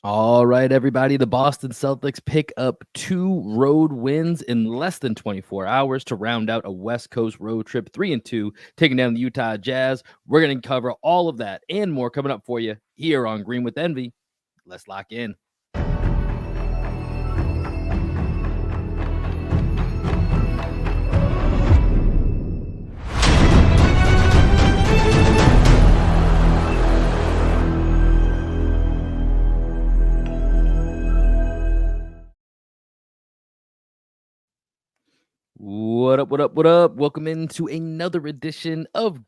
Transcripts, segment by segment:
All right, everybody. The Boston Celtics pick up 2 road wins in less than 24 hours to round out a West Coast road trip, 3-2, taking down the Utah Jazz. We're going to cover all of that and more coming up for you here on Green with Envy. Let's lock in. What up, what up, what up? Welcome into another edition of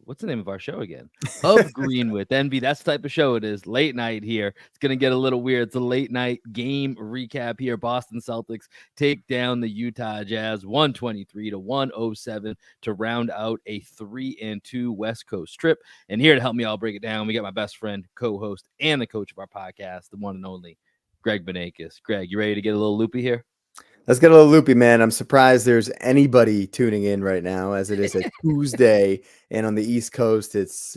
what's the name of our show again? Of Green with Envy. That's the type of show it is. Late night here. It's gonna get a little weird. It's a late night game recap here. Boston Celtics take down the Utah Jazz 123-107 to round out a 3-2 West Coast trip. And here to help me all break it down, we got my best friend, co-host, and the coach of our podcast, the one and only Greg Benakis. Greg, you ready to get a little loopy here? Let's get a little loopy, man. I'm surprised there's anybody tuning in right now, as it is a Tuesday, and on the East Coast, it's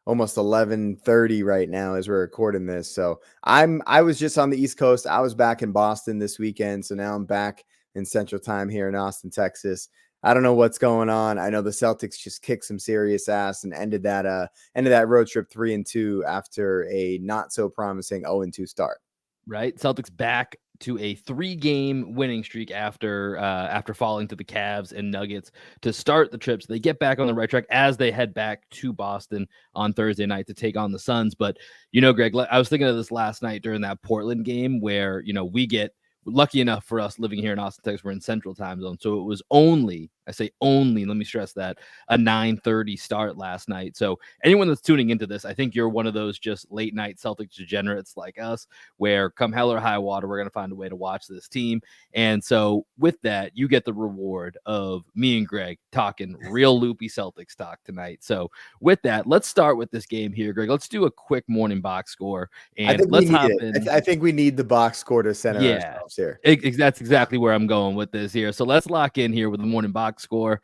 almost 11:30 right now as we're recording this. So I was just on the East Coast. I was back in Boston this weekend, so now I'm back in Central Time here in Austin, Texas. I don't know what's going on. I know the Celtics just kicked some serious ass and ended that road trip 3-2 after a not so promising 0-2 start. Right, Celtics back to a 3-game winning streak after falling to the Cavs and Nuggets to start the trip. So they get back on the right track as they head back to Boston on Thursday night to take on the Suns. But, Greg, I was thinking of this last night during that Portland game where, we get lucky enough for us living here in Austin, Texas, we're in Central Time Zone. So it was only, I say only, let me stress that, a 9:30 start last night. So anyone that's tuning into this, I think you're one of those just late night Celtics degenerates like us, where come hell or high water, we're going to find a way to watch this team. And so with that, you get the reward of me and Greg talking real loopy Celtics talk tonight. So with that, let's start with this game here, Greg. Let's do a quick morning box score. And let's hop in. I think we need the box score to center ourselves here. That's exactly where I'm going with this here. So let's lock in here with the morning box score.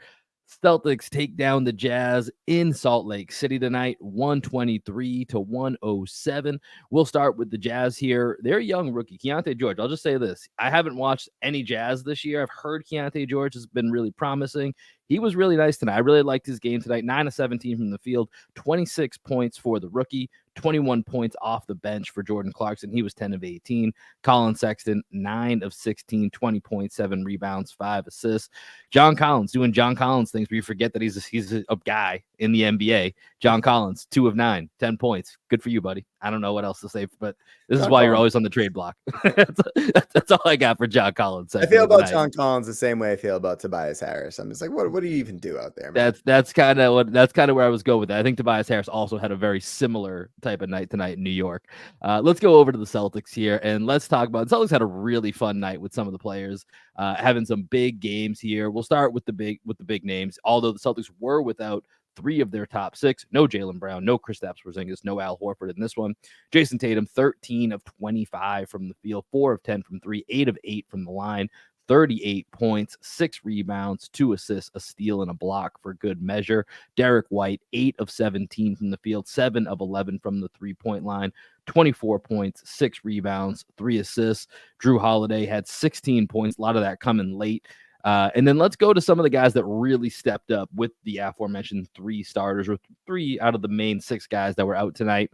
Celtics take down the Jazz in Salt Lake City tonight, 123-107. We'll start with the Jazz here. Their young rookie, Keyonte George. I'll just say this. I haven't watched any Jazz this year. I've heard Keyonte George has been really promising. He was really nice tonight. I really liked his game tonight. 9 of 17 from the field, 26 points for the rookie, 21 points off the bench for Jordan Clarkson. He was 10 of 18. Colin Sexton, 9 of 16, 20 points, 7 rebounds, 5 assists. John Collins doing John Collins things where you forget that he's a guy in the NBA. John Collins, 2 of 9, 10 points. Good for you, buddy. I don't know what else to say, but this is why you're always on the trade block. That's all I got for John Collins. I feel about John Collins the same way I feel about Tobias Harris. I'm just like, what do you even do out there, man? That's kind of where I was going with that. I think Tobias Harris also had a very similar type of night tonight in New York. Let's go over to the Celtics here and let's talk about the Celtics had a really fun night with some of the players, having some big games here. We'll start with the big names. Although the Celtics were without 3 of their top 6, no Jaylen Brown, no Kristaps Porzingis, no Al Horford in this one. Jason Tatum, 13 of 25 from the field, 4 of 10 from 3, 8 of 8 from the line. 38 points, 6 rebounds, 2 assists, a steal, and a block for good measure. Derek White, 8 of 17 from the field, 7 of 11 from the three-point line, 24 points, 6 rebounds, 3 assists. Drew Holiday had 16 points, a lot of that coming late. And then let's go to some of the guys that really stepped up with the aforementioned 3 starters, or 3 out of the main 6 guys that were out tonight.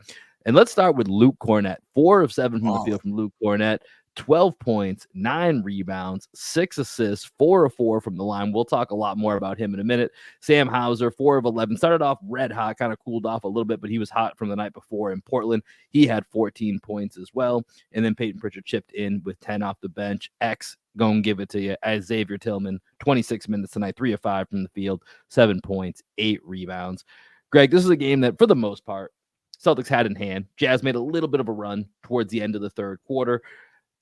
And let's start with Luke Kornet, 4 of 7 from the field from Luke Kornet. 12 points, 9 rebounds, 6 assists, 4 of 4 from the line. We'll talk a lot more about him in a minute. Sam Hauser, 4 of 11, started off red hot, kind of cooled off a little bit, but he was hot from the night before in Portland. He had 14 points as well. And then Peyton Pritchard chipped in with 10 off the bench. Gonna give it to you as Xavier Tillman, 26 minutes tonight, 3 of 5 from the field, 7 points, 8 rebounds. Greg, this is a game that, for the most part, Celtics had in hand. Jazz made a little bit of a run towards the end of the third quarter.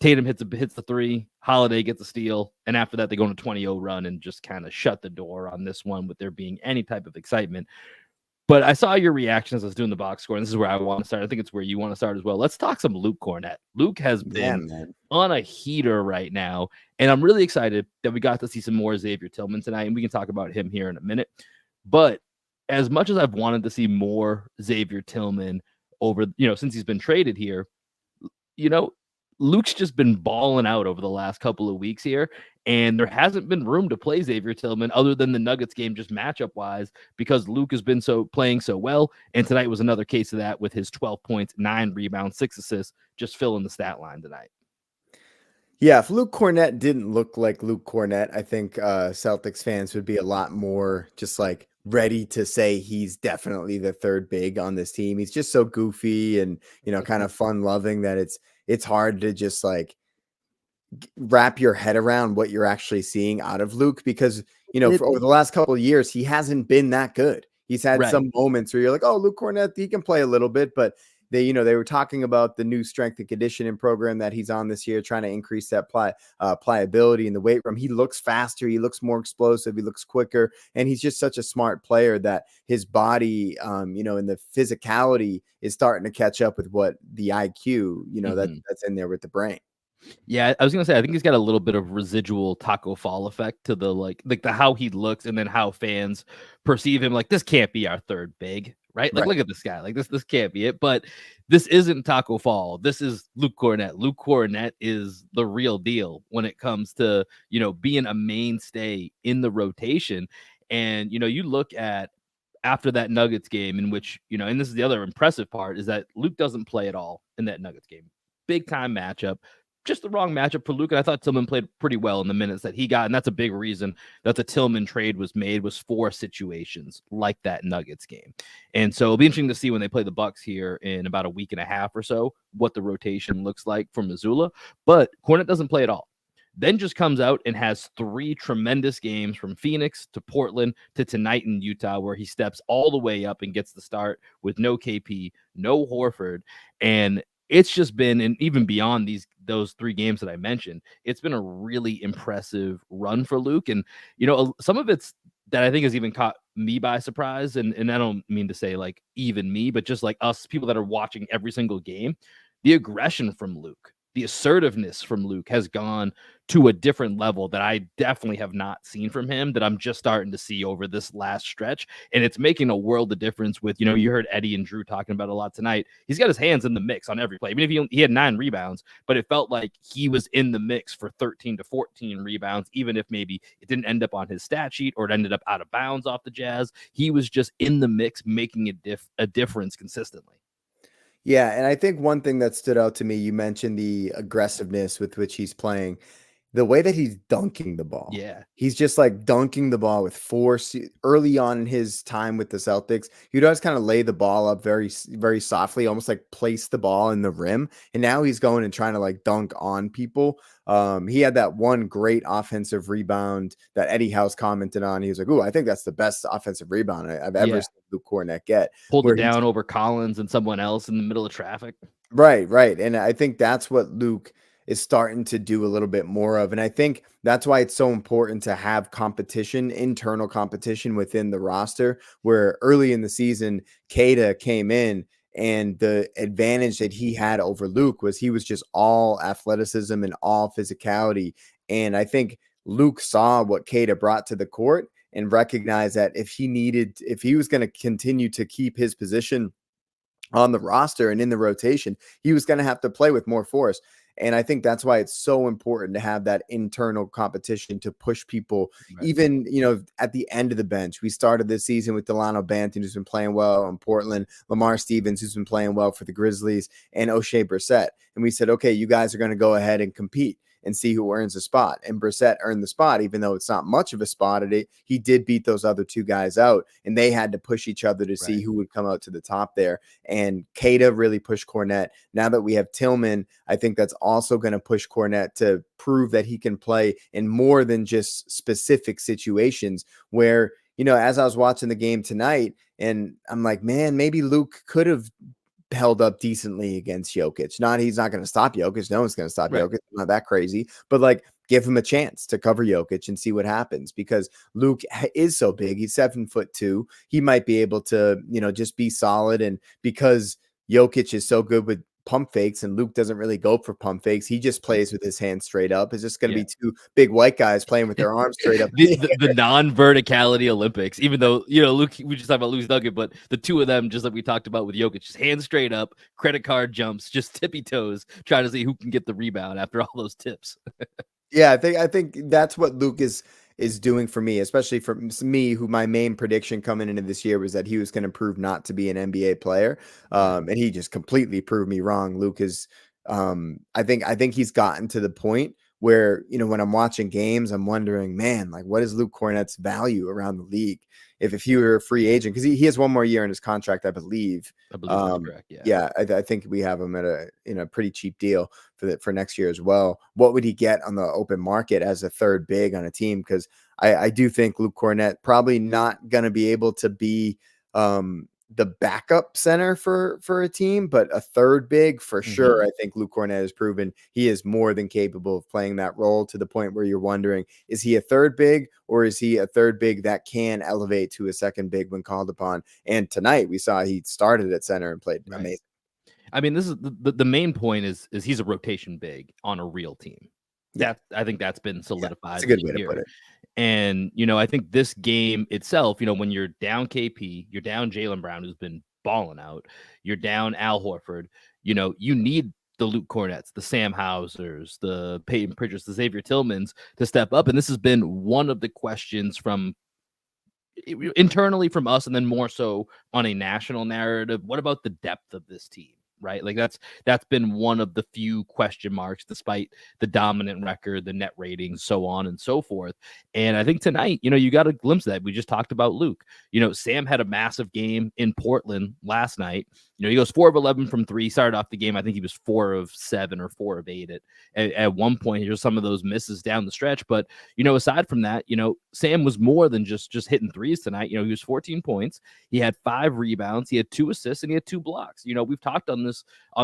Tatum hits the 3, Holiday gets a steal, and after that, they go on a 20-0 run and just kind of shut the door on this one with there being any type of excitement. But I saw your reaction as I was doing the box score, and this is where I want to start. I think it's where you want to start as well. Let's talk some Luke Kornet. Luke has been on a heater right now, and I'm really excited that we got to see some more Xavier Tillman tonight, and we can talk about him here in a minute. But as much as I've wanted to see more Xavier Tillman over, since he's been traded here, you know, Luke's just been balling out over the last couple of weeks here, and there hasn't been room to play Xavier Tillman other than the Nuggets game, just matchup wise, because Luke has been playing so well. And tonight was another case of that with his 12 points, 9 rebounds, 6 assists, just filling the stat line tonight. Yeah, if Luke Kornet didn't look like Luke Kornet, I think Celtics fans would be a lot more just like ready to say he's definitely the third big on this team. He's just so goofy and kind of fun loving that it's hard to just like wrap your head around what you're actually seeing out of Luke because for over the last couple of years he hasn't been that good. He's had Right. some moments where you're like, oh, Luke Kornet, he can play a little bit, but they were talking about the new strength and conditioning program that he's on this year, trying to increase that pliability in the weight room. He looks faster, he looks more explosive, he looks quicker, and he's just such a smart player that his body, and the physicality is starting to catch up with what the IQ, that's in there with the brain. Yeah, I was gonna say I think he's got a little bit of residual Taco Fall effect to the like the how he looks and then how fans perceive him. Like, this can't be our third big, right? Like, Right. look at this guy. Like, this can't be it. But this isn't Taco Fall. This is Luke Kornet. Luke Kornet is the real deal when it comes to being a mainstay in the rotation. And you look at after that Nuggets game in which and this is the other impressive part is that Luke doesn't play at all in that Nuggets game. Big time matchup. Just the wrong matchup for Luke. And I thought Tillman played pretty well in the minutes that he got. And that's a big reason that the Tillman trade was made, was for situations like that Nuggets game. And so it'll be interesting to see when they play the Bucks here in about a week and a half or so, what the rotation looks like for Missoula. But Kornet doesn't play at all. Then just comes out and has 3 tremendous games from Phoenix to Portland to tonight in Utah, where he steps all the way up and gets the start with no KP, no Horford. And it's just been, and even beyond those 3 games that I mentioned, it's been a really impressive run for Luke. And some of it's that I think has even caught me by surprise, and I don't mean to say like even me, but just like us people that are watching every single game, the aggression from Luke, the assertiveness from Luke has gone to a different level that I definitely have not seen from him, that I'm just starting to see over this last stretch. And it's making a world of difference with, you heard Eddie and Drew talking about a lot tonight. He's got his hands in the mix on every play. I mean, if he had 9 rebounds, but it felt like he was in the mix for 13 to 14 rebounds, even if maybe it didn't end up on his stat sheet or it ended up out of bounds off the Jazz. He was just in the mix, making a difference consistently. Yeah, and I think one thing that stood out to me, you mentioned the aggressiveness with which he's playing. The way that he's dunking the ball. Yeah. He's just like dunking the ball with force. Early on in his time with the Celtics, he does kind of lay the ball up very, very softly, almost like place the ball in the rim. And now he's going and trying to like dunk on people. He had that one great offensive rebound that Eddie House commented on. He was like, "Ooh, I think that's the best offensive rebound I've ever seen Luke Kornet get." Pulled Where it down over Collins and someone else in the middle of traffic. Right. And I think that's what Luke is starting to do a little bit more of. And I think that's why it's so important to have competition, internal competition within the roster, where early in the season, Keita came in and the advantage that he had over Luke was he was just all athleticism and all physicality. And I think Luke saw what Keita brought to the court and recognized that if he was going to continue to keep his position on the roster and in the rotation, he was going to have to play with more force. And I think that's why it's so important to have that internal competition to push people, Right. even, at the end of the bench. We started this season with Delano Banton, who's been playing well in Portland, Lamar Stevens, who's been playing well for the Grizzlies, and O'Shea Brissett. And we said, okay, you guys are going to go ahead and compete and see who earns a spot. And Brissett earned the spot, even though it's not much of a spot. He did beat those other 2 guys out, and they had to push each other to see who would come out to the top there. And Keita really pushed Kornet. Now that we have Tillman, I think that's also going to push Kornet to prove that he can play in more than just specific situations where, as I was watching the game tonight, and I'm like, man, maybe Luke could have held up decently against Jokic. He's not going to stop Jokic. No one's going to stop Jokic. Not that crazy, but like give him a chance to cover Jokic and see what happens, because Luke is so big. He's 7'2". He might be able to, just be solid. And because Jokic is so good with pump fakes, and Luke doesn't really go for pump fakes. He just plays with his hands straight up. It's just going to Yeah. be two big white guys playing with their arms straight up. The non-verticality Olympics, even though, Luke, we just talked about Luke's Nugget, but the two of them, just like we talked about with Jokic, just hands straight up, credit card jumps, just tippy toes, trying to see who can get the rebound after all those tips. Yeah, I think that's what Luke is doing for me, especially for me, who my main prediction coming into this year was that he was going to prove not to be an NBA player, Right. and he just completely proved me wrong. Luke is, I think he's gotten to the point where, when I'm watching games, I'm wondering, man, like, what is Luke Kornet's value around the league? If he were a free agent, because he has one more year in his contract, I believe. I believe that's correct. Yeah. Yeah, I think we have him at a pretty cheap deal for next year as well. What would he get on the open market as a third big on a team? Because I do think Luke Kornet probably not going to be able to be the backup center for a team, but a third big for sure. I think Luke Kornet has proven he is more than capable of playing that role, to the point where you're wondering, is he a third big, or is he a third big that can elevate to a second big when called upon? And tonight we saw he started at center and played amazing. I mean, this is the main point is he's a rotation big on a real team. Yeah. I think that's been Yeah, solidified that's a good this way to year. put it. And, I think this game itself, when you're down KP, you're down Jaylen Brown, who's been balling out, you're down Al Horford, you need the Luke Kornets, the Sam Hausers, the Peyton Pritchards, the Xavier Tillmans to step up. And this has been one of the questions from internally from us, and then more so on a national narrative. What about the depth of this team? Right, like that's been one of the few question marks, despite the dominant record, the net ratings, so on and so forth. And I think tonight, you got a glimpse of that. We just talked about Luke. Sam had a massive game in Portland last night. He goes 4 of 11 from three. Started off the game, I think he was 4 of 7 or 4 of 8 at one point. Here's some of those misses down the stretch, but aside from that, Sam was more than just hitting threes tonight. He was 14 points. He had 5 rebounds. He had 2 assists, and he had 2 blocks. We've talked on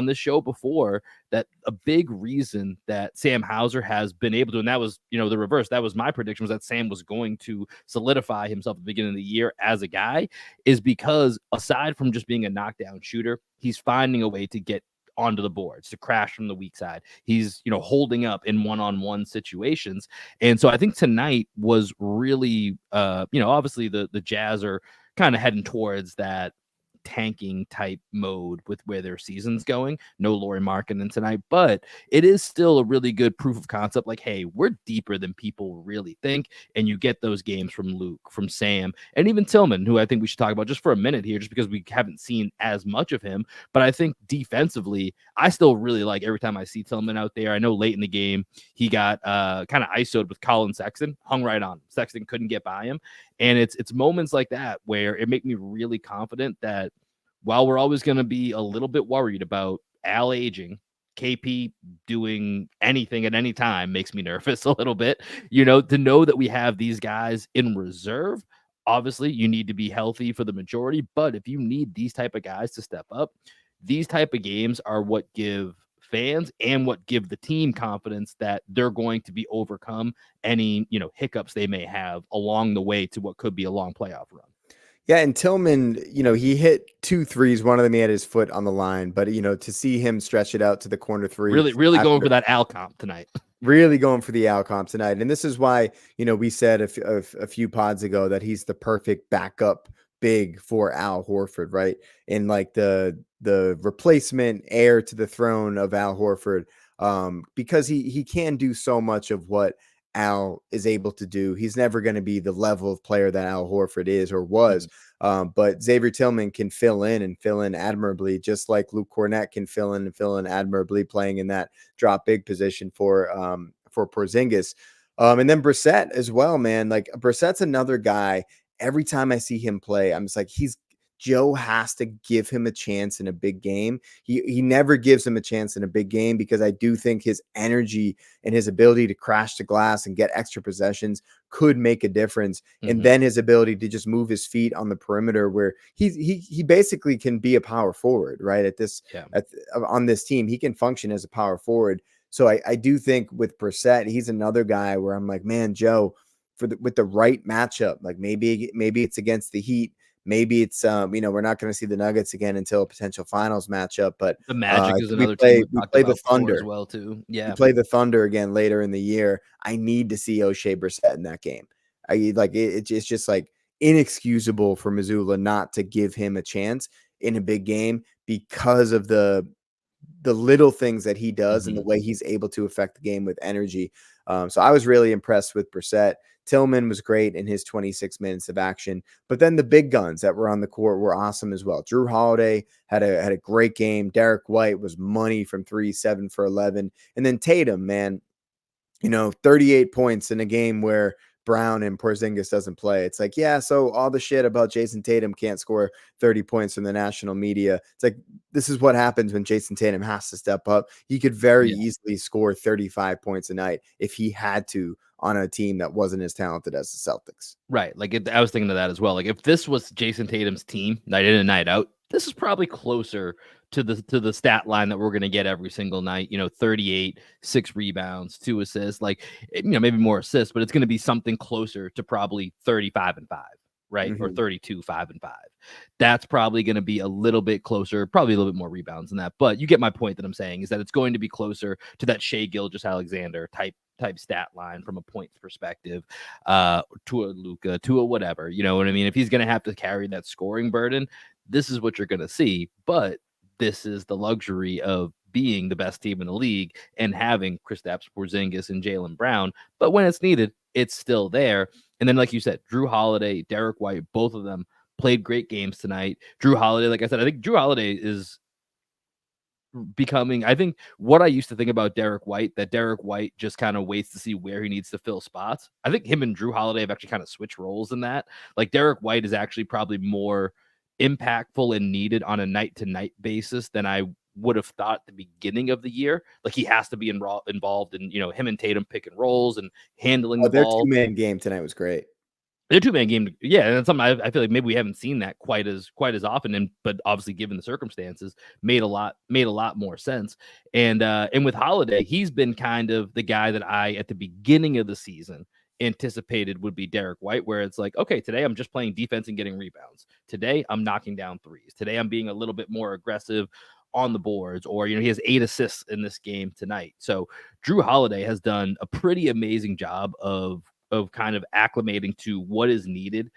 this show before that a big reason that Sam Hauser has been able to, and that was, the reverse. That was my prediction, was that Sam was going to solidify himself at the beginning of the year as a guy, is because aside from just being a knockdown shooter, he's finding a way to get onto the boards, to crash from the weak side. He's, holding up in one-on-one situations. And so I think tonight was really, obviously the Jazz are kind of heading towards that tanking type mode with where their season's going. No Lauri Markkanen tonight, but it is still a really good proof of concept. Like, hey, we're deeper than people really think. And you get those games from Luke, from Sam, and even Tillman, who I think we should talk about just for a minute here, just because we haven't seen as much of him. But I think defensively, I still really like every time I see Tillman out there. I know late in the game, he got kind of ISO'd with Colin Sexton, hung right on him. Sexton couldn't get by him. And it's moments like that where it make me really confident that while we're always going to be a little bit worried about Al aging, KP doing anything at any time makes me nervous a little bit, to know that we have these guys in reserve. Obviously, you need to be healthy for the majority, but if you need these type of guys to step up, these type of games are what give fans and what give the team confidence that they're going to be overcome any, hiccups they may have along the way to what could be a long playoff run. Yeah, and Tillman, he hit 2 threes. One of them he had his foot on the line, but to see him stretch it out to the corner three, Really going for that Al comp tonight. Really going for the Al comp tonight. And this is why, we said a few pods ago that he's the perfect backup big for Al Horford, right? And like the replacement heir to the throne of Al Horford, because he can do so much of what Al is able to do. He's never going to be the level of player that Al Horford is or was. But Xavier Tillman can fill in admirably, just like Luke Kornet can fill in admirably, playing in that drop big position for Porzingis. And then Brissett as well, man. Like, Brissett's another guy. Every time I see him play, I'm just like, Joe has to give him a chance in a big game. He never gives him a chance in a big game, because I do think his energy and his ability to crash the glass and get extra possessions could make a difference. And then his ability to just move his feet on the perimeter, where he basically can be a power forward, right? On this team, he can function as a power forward. So I do think with Brissett, he's another guy where I'm like, man, Joe, with the right matchup, like maybe it's against the Heat, Maybe it's we're not going to see the Nuggets again until a potential finals matchup, but The Magic I is think we another team play we we talked play the about before as Thunder. well too. We Yeah. play the Thunder again later in the year. I need to see O'Shea Brissett in that game. I like it, it's just like inexcusable for Missoula not to give him a chance in a big game because of the little things that he does and the Mhm. way he's able to affect the game with energy. So I was really impressed with Brissett. Tillman was great in his 26 minutes of action, but then the big guns that were on the court were awesome as well. Drew Holiday had a great game. Derek White was money from 3, 7 for 11, and then Tatum, man, 38 points in a game where Brown and Porzingis doesn't play. It's like, yeah, so all the shit about Jason Tatum can't score 30 points from the national media. It's like, this is what happens when Jason Tatum has to step up. He could very Yeah. easily score 35 points a night if he had to on a team that wasn't as talented as the Celtics. Right. Like I was thinking of that as well. Like if this was Jason Tatum's team night in and night out, this is probably closer to the stat line that we're going to get every single night. 38, 6 rebounds, 2 assists, like maybe more assists, but it's going to be something closer to probably 35 and 5, right? Or Mhm. 32, 5 and 5. That's probably going to be a little bit closer, probably a little bit more rebounds than that. But you get my point that I'm saying is that it's going to be closer to that Shea Gilgeous-Alexander type stat line from a points perspective, to a Luca, to a whatever. You know what I mean? If he's going to have to carry that scoring burden, this is what you're going to see. But this is the luxury of being the best team in the league and having Kristaps Porzingis and Jaylen Brown. But when it's needed, it's still there. And then, like you said, Drew Holiday, Derek White, both of them played great games tonight. Drew Holiday, like I said, I think Drew Holiday is becoming, I think what I used to think about Derek White, that Derek White just kind of waits to see where he needs to fill spots. I think him and Drew Holiday have actually kind of switched roles in that. Like Derek White is actually probably more impactful and needed on a night to night basis than I would have thought at the beginning of the year. Like he has to be involved in, him and Tatum pick and rolls and handling Oh, the their ball. two-man game tonight was great. Their two-man game, yeah, and it's something I feel like maybe we haven't seen that quite as often, and but obviously given the circumstances, made a lot more sense. And with Holiday, he's been kind of the guy that I at the beginning of the season anticipated would be Derek White, where it's like, okay, today I'm just playing defense and getting rebounds. Today I'm knocking down threes. Today I'm being a little bit more aggressive on the boards, or he has 8 assists in this game tonight. So Drew Holiday has done a pretty amazing job of kind of acclimating to what is needed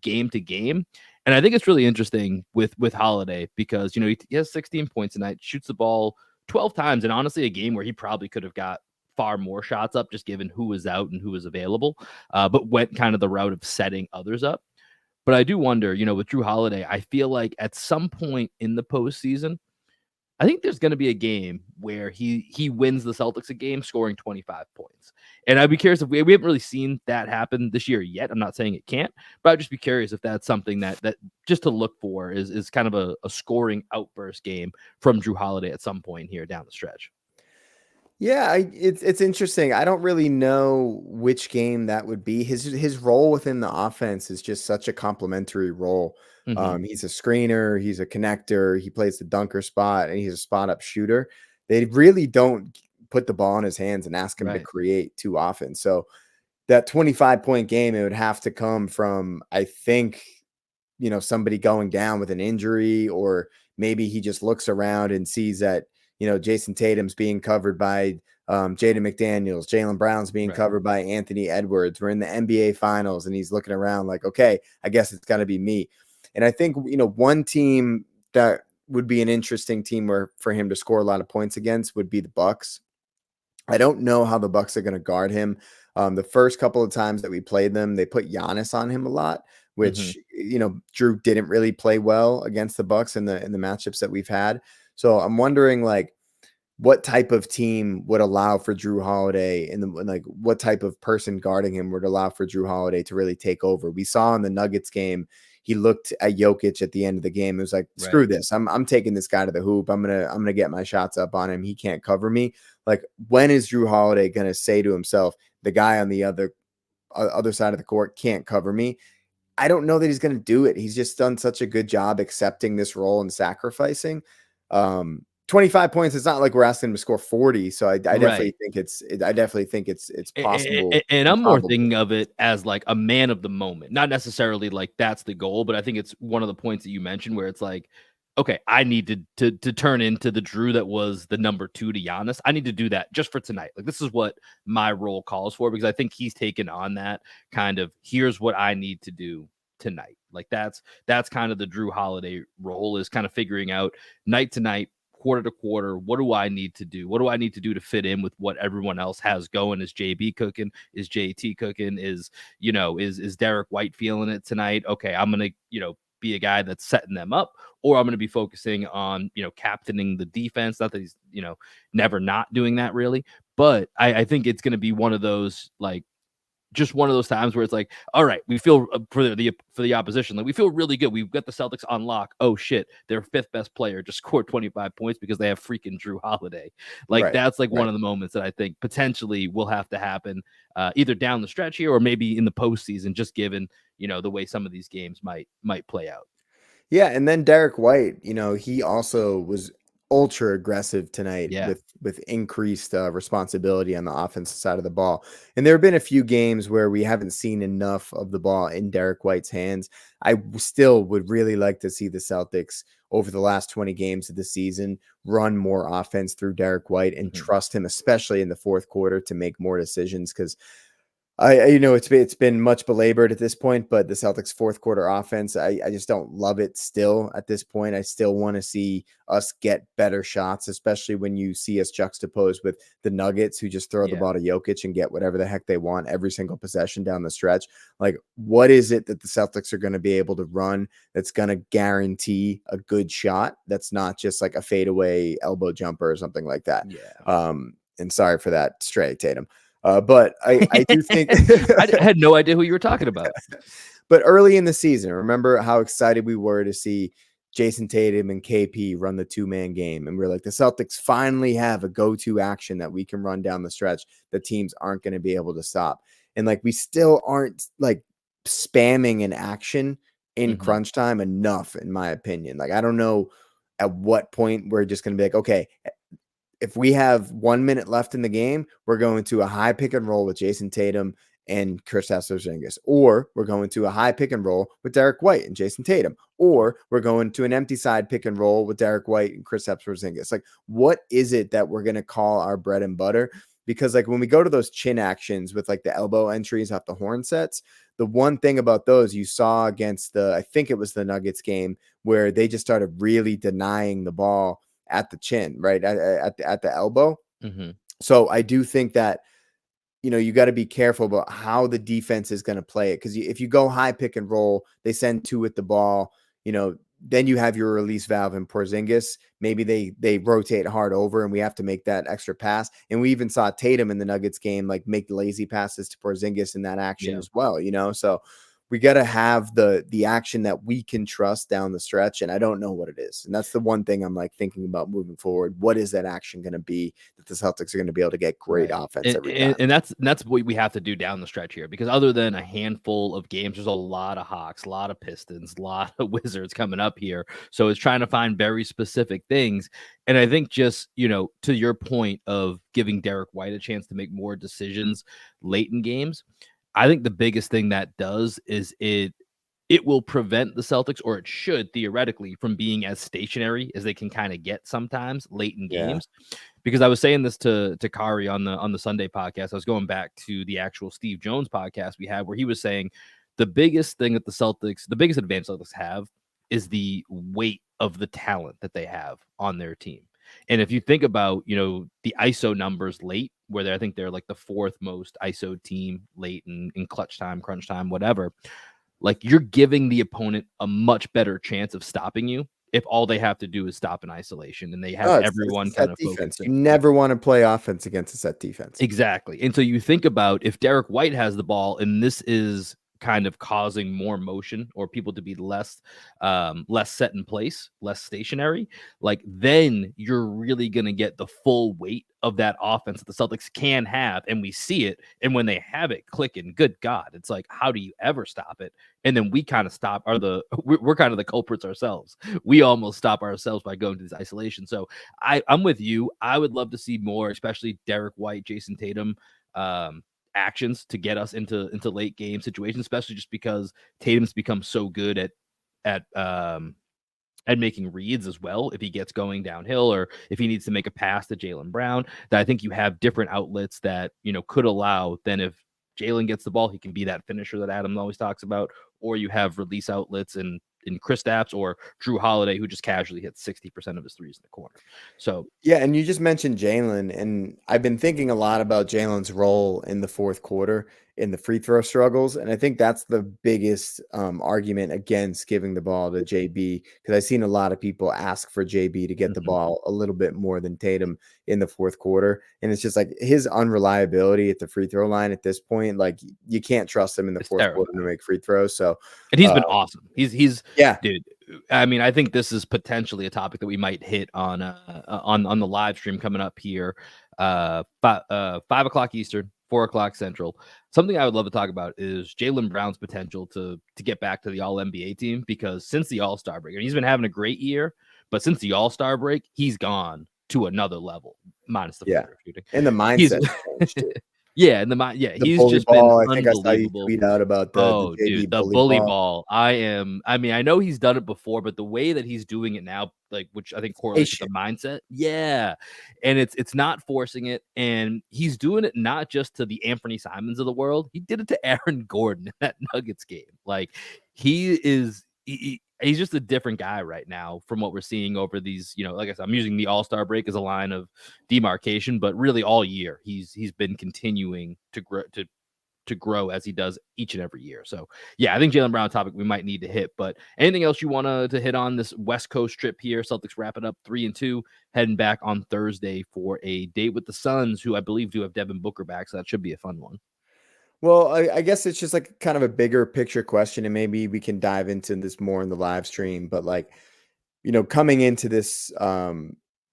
game to game. And I think it's really interesting with Holiday because he has 16 points tonight, shoots the ball 12 times, and honestly, a game where he probably could have got far more shots up just given who was out and who was available, but went kind of the route of setting others up. But I do wonder, with Drew Holiday, I feel like at some point in the postseason, I think there's going to be a game where he wins the Celtics a game scoring 25 points. And I'd be curious if we haven't really seen that happen this year yet. I'm not saying it can't, but I'd just be curious if that's something that just to look for is kind of a scoring outburst game from Drew Holiday at some point here down the stretch. Yeah, it's interesting. I don't really know which game that would be. His role within the offense is just such a complementary role. Hmm. He's a screener, he's a connector, he plays the dunker spot, and he's a spot up shooter. They really don't put the ball in his hands and ask him to Right. create too often. So that 25-point game, it would have to come from, I think, somebody going down with an injury, or maybe he just looks around and sees that, Jason Tatum's being covered by Jaden McDaniels, Jaylen Brown's being Right. covered by Anthony Edwards. We're in the NBA finals and he's looking around like, okay, I guess it's got to be me. And I think, one team that would be an interesting team where for him to score a lot of points against would be the Bucks. I don't know how the Bucks are going to guard him. The first couple of times that we played them, they put Giannis on him a lot, Hmm. which Drew didn't really play well against the Bucks in the matchups that we've had. So I'm wondering, like, what type of team would allow for Drew Holiday, and like what type of person guarding him would allow for Drew Holiday to really take over. We saw in the Nuggets game, he looked at Jokic at the end of the game. It was like, Right. screw this. I'm taking this guy to the hoop. I'm gonna get my shots up on him. He can't cover me. Like, when is Drew Holiday gonna say to himself, the guy on the other side of the court can't cover me? I don't know that he's going to do it. He's just done such a good job accepting this role and sacrificing. 25 points. It's not like we're asking him to score 40. So I Right. definitely think it's possible And and I'm more probable. thinking of it as like a man of the moment, not necessarily like that's the goal, but I think it's one of the points that you mentioned where it's like, okay, I need to turn into the Drew that was the number 2 to Giannis. I need to do that just for tonight. Like this is what my role calls for because I think he's taken on that kind of here's what I need to do tonight. Like that's kind of the Drew Holiday role is kind of figuring out night to night, quarter to quarter, what do I need to do? What do I need to do to fit in with what everyone else has going? Is JB cooking? Is JT cooking? Is Derek White feeling it tonight? Okay, I'm gonna, be a guy that's setting them up, or I'm gonna be focusing on, captaining the defense. Not that he's, never not doing that really, but I think it's gonna be one of those like just one of those times where it's like, all right, we feel for the opposition, like we feel really good. We've got the Celtics on lock. Oh shit, their fifth best player just scored 25 points because they have freaking Drew Holiday. Like Right. that's like one Right. of the moments that I think potentially will have to happen either down the stretch here or maybe in the postseason, just given the way some of these games might play out. Yeah, and then Derek White, he also was ultra aggressive tonight Yeah. with increased responsibility on the offensive side of the ball. And there have been a few games where we haven't seen enough of the ball in Derek White's hands. Still would really like to see the Celtics over the last 20 games of the season run more offense through Derek White and Mhm. trust him, especially in the fourth quarter, to make more decisions because it's been much belabored at this point, but the Celtics fourth quarter offense, I just don't love it still at this point. I still want to see us get better shots, especially when you see us juxtaposed with the Nuggets who just throw the Yeah. ball to Jokic and get whatever the heck they want every single possession down the stretch. Like, what is it that the Celtics are going to be able to run that's going to guarantee a good shot? That's not just like a fadeaway elbow jumper or something like that. Yeah. And sorry for that stray, Tatum. But I do think I had no idea who you were talking about. but early in the season, remember how excited we were to see Jason Tatum and KP run the two-man game. And we're like, the Celtics finally have a go-to action that we can run down the stretch that teams aren't going to be able to stop. And like we still aren't like spamming an action in Mhm. crunch time enough, in my opinion. Like I don't know at what point we're just going to be like, okay, if we have 1 minute left in the game, we're going to a high pick and roll with Jason Tatum and Kristaps Porzingis, or we're going to a high pick and roll with Derek White and Jason Tatum, or we're going to an empty side pick and roll with Derek White and Kristaps Porzingis. Like, what is it that we're going to call our bread and butter? Because like when we go to those chin actions with like the elbow entries off the horn sets, the one thing about those you saw against I think it was the Nuggets game where they just started really denying the ball at the chin, right at the elbow. Mhm. So I do think that you got to be careful about how the defense is going to play it because if you go high pick and roll, they send two with the ball. Then you have your release valve in Porzingis. Maybe they rotate hard over, and we have to make that extra pass. And we even saw Tatum in the Nuggets game like make lazy passes to Porzingis in that action Yeah. as well. So we got to have the action that we can trust down the stretch, and I don't know what it is. And that's the one thing I'm like thinking about moving forward. What is that action going to be that the Celtics are going to be able to get great Right. offense And, every and, time? and that's what we have to do down the stretch here because other than a handful of games, there's a lot of Hawks, a lot of Pistons, a lot of Wizards coming up here. So it's trying to find very specific things. And I think just, to your point of giving Derek White a chance to make more decisions late in games, I think the biggest thing that does is it will prevent the Celtics, or it should theoretically, from being as stationary as they can kind of get sometimes late in Yeah. games. Because I was saying this to Kari on the Sunday podcast. I was going back to the actual Steve Jones podcast we had where he was saying the biggest thing that the biggest advantage Celtics have is the weight of the talent that they have on their team. And if you think about, the ISO numbers late, where I think they're like the fourth most ISO team late in clutch time, crunch time, whatever, like you're giving the opponent a much better chance of stopping you if all they have to do is stop in isolation and they have Oh, it's a everyone kind set of defense. You focusing. never want to play offense against a set defense. Exactly. And so you think about if Derek White has the ball and this is kind of causing more motion or people to be less set in place, less stationary, like then you're really going to get the full weight of that offense that the Celtics can have, and we see it. And when they have it clicking, good God, it's like, how do you ever stop it? And then we kind of we're kind of the culprits ourselves. We almost stop ourselves by going to this isolation. So I'm with you. I would love to see more, especially Derek White, Jason Tatum, actions to get us into late game situations, especially just because Tatum's become so good at making reads as well. If he gets going downhill or if he needs to make a pass to Jaylen Brown, that I think you have different outlets that could allow. Then if Jaylen gets the ball, he can be that finisher that Adam always talks about, or you have release outlets in Kristaps or Drew Holiday, who just casually hits 60% of his threes in the corner. So Yeah, and you just mentioned Jalen, and I've been thinking a lot about Jalen's role in the fourth quarter in the free throw struggles, and I think that's the biggest argument against giving the ball to JB, because I've seen a lot of people ask for JB to get the ball a little bit more than Tatum in the fourth quarter, and it's just like his unreliability at the free throw line at this point, like you can't trust him in the it's fourth terrible. quarter to make free throws. So, And he's been awesome. He's yeah, dude. I mean, I think this is potentially a topic that we might hit on the live stream coming up here, 5 o'clock Eastern, 4 o'clock Central. Something I would love to talk about is Jaylen Brown's potential to get back to the All NBA team, because since the All Star break, and he's been having a great year, but since the All Star break, he's gone to another level, minus the free yeah, throw shooting. and the He's mindset changed too. yeah, The he's bully just been ball, I think I saw you unbelievable. tweet out about the Oh, JB dude, the bully bully ball. ball. I mean, I know he's done it before, but the way that he's doing it now, like, which I think correlates with the Patient. mindset. Yeah. And it's not forcing it. And he's doing it not just to the Anthony Simons of the world. He did it to Aaron Gordon in that Nuggets game. Like, he's just a different guy right now from what we're seeing over these, like I said, I'm using the All-Star break as a line of demarcation, but really all year he's been continuing to grow as he does each and every year. So yeah, I think Jaylen Brown topic we might need to hit. But anything else you want to hit on this West Coast trip here? Celtics wrapping up 3-2, heading back on Thursday for a date with the Suns, who I believe do have Devin Booker back, so that should be a fun one. Well, I guess it's just like kind of a bigger picture question, and maybe we can dive into this more in the live stream. But like, coming into this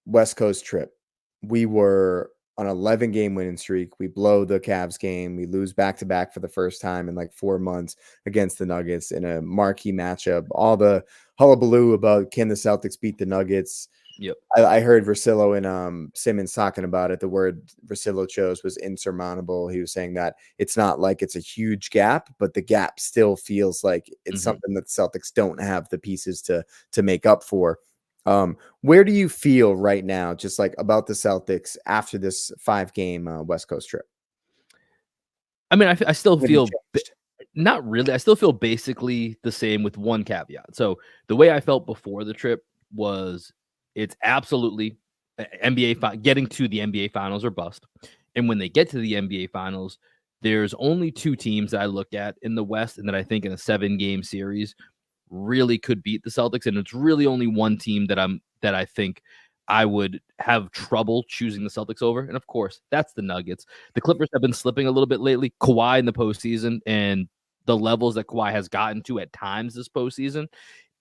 West Coast trip, we were on an 11-game winning streak. We blow the Cavs game. We lose back to back for the first time in like 4 months against the Nuggets in a marquee matchup. All the hullabaloo about can the Celtics beat the Nuggets. Yep. I heard Versillo and Simmons talking about it. The word Versillo chose was insurmountable. He was saying that it's not like it's a huge gap, but the gap still feels like it's something that the Celtics don't have the pieces to make up for. Where do you feel right now, just like about the Celtics after this 5-game West Coast trip? I mean, I still What have you feel changed? not really. I still feel basically the same with one caveat. So the way I felt before the trip was it's absolutely getting to the NBA finals or bust. And when they get to the NBA finals, there's only two teams that I look at in the West and that I think in a 7-game series really could beat the Celtics. And it's really only one team that I think I would have trouble choosing the Celtics over. And of course, that's the Nuggets. The Clippers have been slipping a little bit lately. Kawhi in the postseason and the levels that Kawhi has gotten to at times this postseason.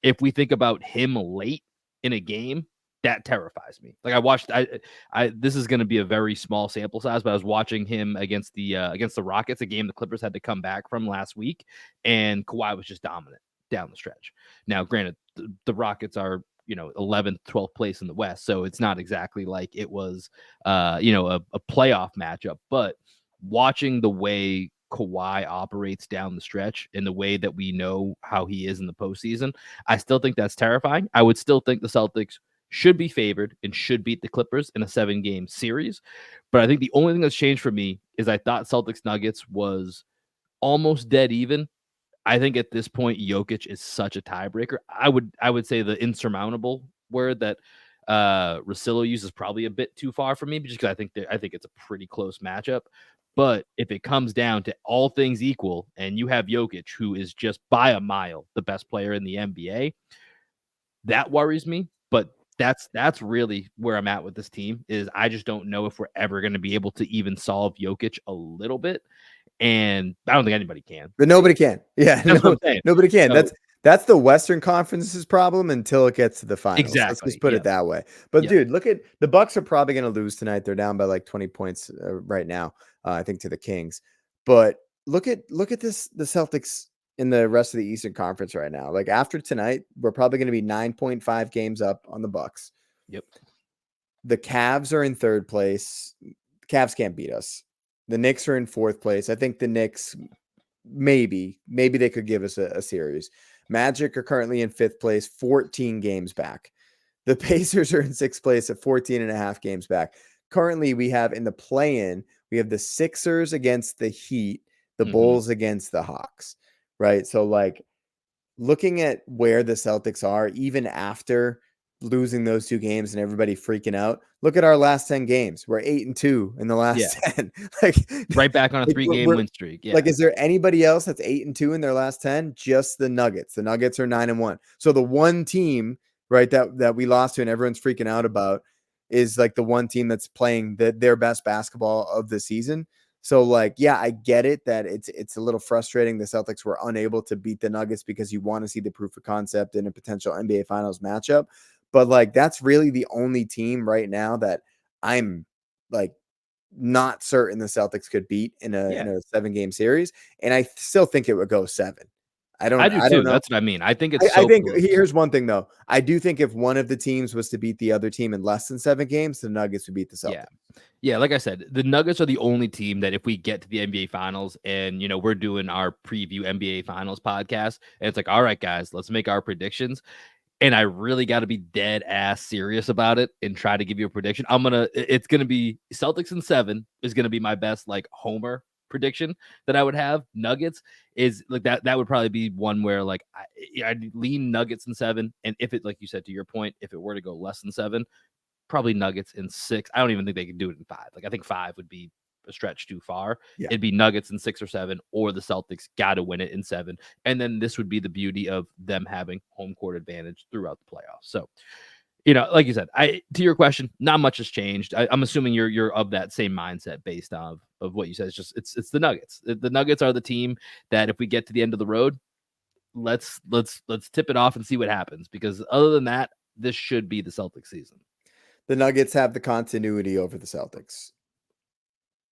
If we think about him late in a game, that terrifies me. Like I this is going to be a very small sample size, but I was watching him against the Rockets, a game the Clippers had to come back from last week, and Kawhi was just dominant down the stretch. Now, granted, the Rockets are 11th, 12th place in the West, so it's not exactly like it was a playoff matchup. But watching the way Kawhi operates down the stretch and the way that we know how he is in the postseason, I still think that's terrifying. I would still think the Celtics should be favored and should beat the Clippers in a 7-game series. But I think the only thing that's changed for me is I thought Celtics Nuggets was almost dead even. I think at this point, Jokic is such a tiebreaker. I would say the insurmountable word that Russillo uses probably a bit too far for me, just because I think it's a pretty close matchup. But if it comes down to all things equal, and you have Jokic, who is just by a mile the best player in the NBA, that worries me. But that's really where I'm at with this team. Is I just don't know if we're ever going to be able to even solve Jokic a little bit. and I don't think anybody can. But nobody can. Yeah, That's what I'm saying. nobody can. So, That's the Western Conference's problem until it gets to the finals. Let's exactly. just put Yeah. it that way. But Yeah. dude, look at the Bucks are probably going to lose tonight. They're down by like 20 points right now, I think, to the Kings. But look at the Celtics in the rest of the Eastern Conference right now. Like after tonight, we're probably going to be 9.5 games up on the Bucks. Yep. The Cavs are in third place. Cavs can't beat us. The Knicks are in fourth place. I think the Knicks maybe they could give us a series. Magic are currently in fifth place, 14 games back. The Pacers are in sixth place at 14 and a half games back. Currently, we have in the play-in, we have the Sixers against the Heat, the Bulls against the Hawks, right? So, like, looking at where the Celtics are, even after losing those two games and everybody freaking out, look at our last 10 games. We're 8-2 in the last 10. Like right back on a like, 3-game win streak. Yeah. Like, is there anybody else that's 8-2 in their last 10? Just the Nuggets. The Nuggets are 9-1. So the one team, right, that we lost to and everyone's freaking out about is like the one team that's playing their best basketball of the season. So, like, yeah, I get it that it's a little frustrating. The Celtics were unable to beat the Nuggets because you want to see the proof of concept in a potential NBA Finals matchup. But, like, that's really the only team right now that I'm, like, not certain the Celtics could beat in a 7-game series. And I still think it would go 7. I do too. Know. That's what I mean. I think it's I think here's one thing, though. I do think if one of the teams was to beat the other team in less than 7 games, the Nuggets would beat the Celtics. Yeah, like I said, the Nuggets are the only team that if we get to the NBA Finals and, we're doing our preview NBA Finals podcast, and it's like, all right, guys, let's make our predictions. And I really got to be dead ass serious about it and try to give you a prediction. It's going to be Celtics in 7 is going to be my best, like, homer prediction that I would have. Nuggets is like that would probably be one where, like, I'd lean Nuggets in 7. And if it, like you said, to your point, if it were to go less than 7, probably Nuggets in 6. I don't even think they could do it in 5. Like, I think 5 would be a stretch too far. Yeah. It'd be Nuggets in 6 or 7, or the Celtics got to win it in 7. And then this would be the beauty of them having home court advantage throughout the playoffs. So, like you said, to your question, not much has changed. I'm assuming you're of that same mindset based off of what you said. It's just it's the Nuggets. The Nuggets are the team that if we get to the end of the road, let's tip it off and see what happens. Because other than that, this should be the Celtics season. The Nuggets have the continuity over the Celtics.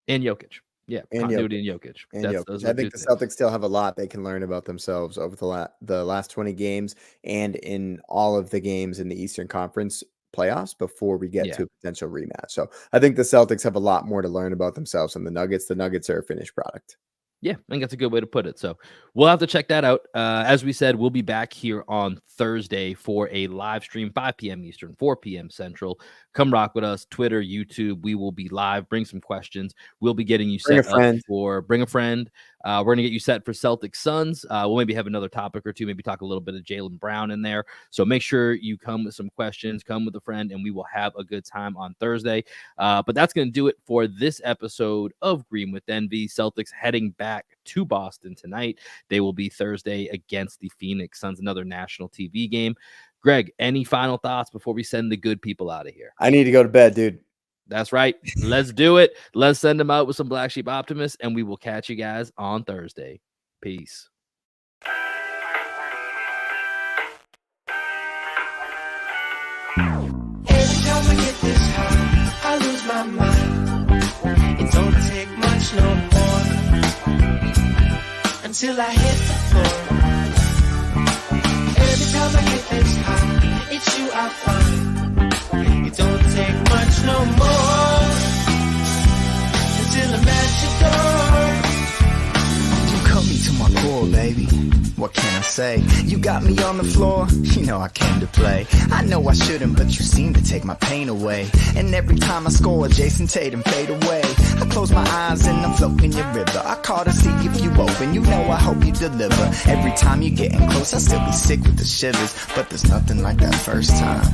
And Jokic. Yeah, and continuity Jokic. And Jokic. I think the Celtics still have a lot they can learn about themselves over the last 20 games and in all of the games in the Eastern Conference playoffs before we get to a potential rematch. So I think the Celtics have a lot more to learn about themselves than the Nuggets. The Nuggets are a finished product. Yeah, I think that's a good way to put it. So we'll have to check that out. As we said, we'll be back here on Thursday for a live stream, 5 p.m. Eastern, 4 p.m. Central. Come rock with us, Twitter, YouTube. We will be live. Bring some questions. We'll be getting you set up for Bring a Friend. We're going to get you set for Celtics Suns. We'll maybe have another topic or two, maybe talk a little bit of Jaylen Brown in there. So make sure you come with some questions, come with a friend, and we will have a good time on Thursday. But that's going to do it for this episode of Green with Envy. Celtics heading back to Boston tonight. They will be Thursday against the Phoenix Suns, another national TV game. Greg, any final thoughts before we send the good people out of here? I need to go to bed, dude. That's right. Let's do it. Let's send them out with some Black Sheep Optimists, and we will catch you guys on Thursday. Peace. Every time I get this high, I lose my mind. It don't take much no more until I hit the floor. Every time I get this high, it's you I find. It don't take much no more until I'm at your door. You cut me to my core, baby. What can I say? You got me on the floor, you know I came to play. I know I shouldn't, but you seem to take my pain away. And every time I score, Jason Tatum fade away. I close my eyes and I'm floating your river. I call to see if you open, you know I hope you deliver. Every time you're getting close, I still be sick with the shivers. But there's nothing like that first time.